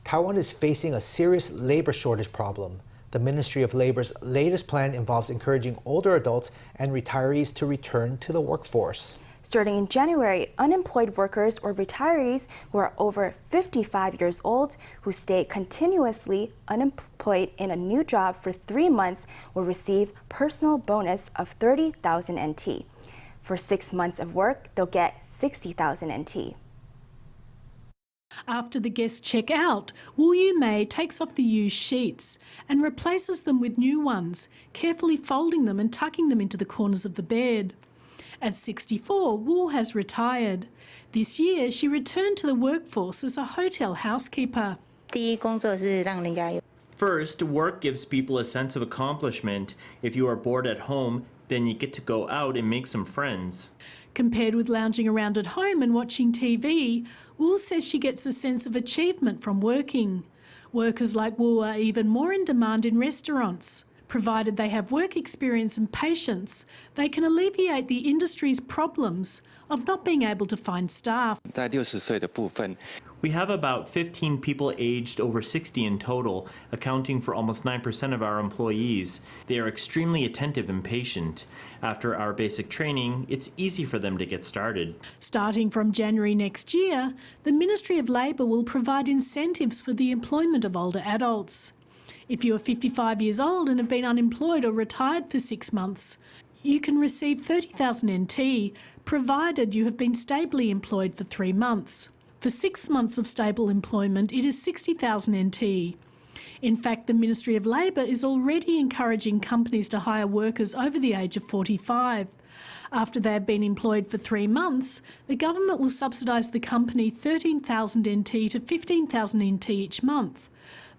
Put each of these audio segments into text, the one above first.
Taiwan is facing a serious labor shortage problem. The Ministry of Labor's latest plan involves encouraging older adults and retirees to return to the workforce. Starting in January, unemployed workers or retirees who are over 55 years old who stay continuously unemployed in a new job for 3 months will receive personal bonus of 30,000 NT. For 6 months of work, they'll get 60,000 NT. After the guests check out, Yu-mei takes off the used sheets and replaces them with new ones, carefully folding them and tucking them into the corners of the bed. At 64, Wu has retired. This year, she returned to the workforce as a hotel housekeeper. First, work gives people a sense of accomplishment. If you are bored at home, then you get to go out and make some friends. Compared with lounging around at home and watching TV, Wu says she gets a sense of achievement from working. Workers like Wu are even more in demand in restaurants. Provided they have work experience and patience, they can alleviate the industry's problems of not being able to find staff. We have about 15 people aged over 60 in total, accounting for almost 9% of our employees. They are extremely attentive and patient. After our basic training, it's easy for them to get started. Starting from January next year, the Ministry of Labour will provide incentives for the employment of older adults. If you are 55 years old and have been unemployed or retired for 6 months, you can receive 30,000 NT, provided you have been stably employed for 3 months. For 6 months of stable employment, it is 60,000 NT. In fact, the Ministry of Labour is already encouraging companies to hire workers over the age of 45. After they have been employed for 3 months, the government will subsidise the company 13,000 NT to 15,000 NT each month.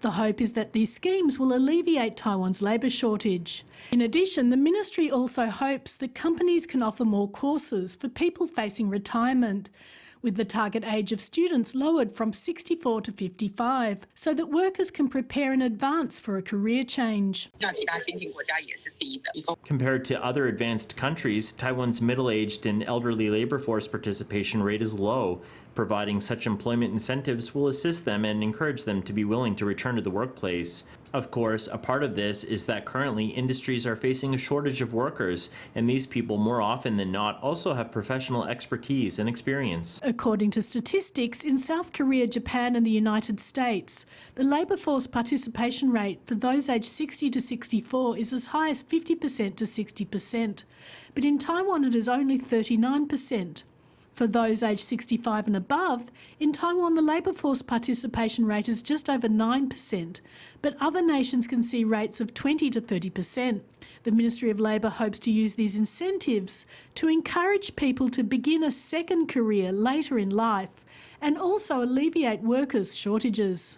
The hope is that these schemes will alleviate Taiwan's labour shortage. In addition, the ministry also hopes that companies can offer more courses for people facing retirement, with the target age of students lowered from 64 to 55, so that workers can prepare in advance for a career change. Compared to other advanced countries, Taiwan's middle-aged and elderly labor force participation rate is low. Providing such employment incentives will assist them and encourage them to be willing to return to the workplace. Of course, a part of this is that currently industries are facing a shortage of workers, and these people more often than not also have professional expertise and experience. According to statistics, in South Korea, Japan and the United States, the labour force participation rate for those aged 60 to 64 is as high as 50% to 60%, but in Taiwan it is only 39%. For those aged 65 and above, in Taiwan the labour force participation rate is just over 9%, but other nations can see rates of 20 to 30%. The Ministry of Labour hopes to use these incentives to encourage people to begin a second career later in life and also alleviate workers' shortages.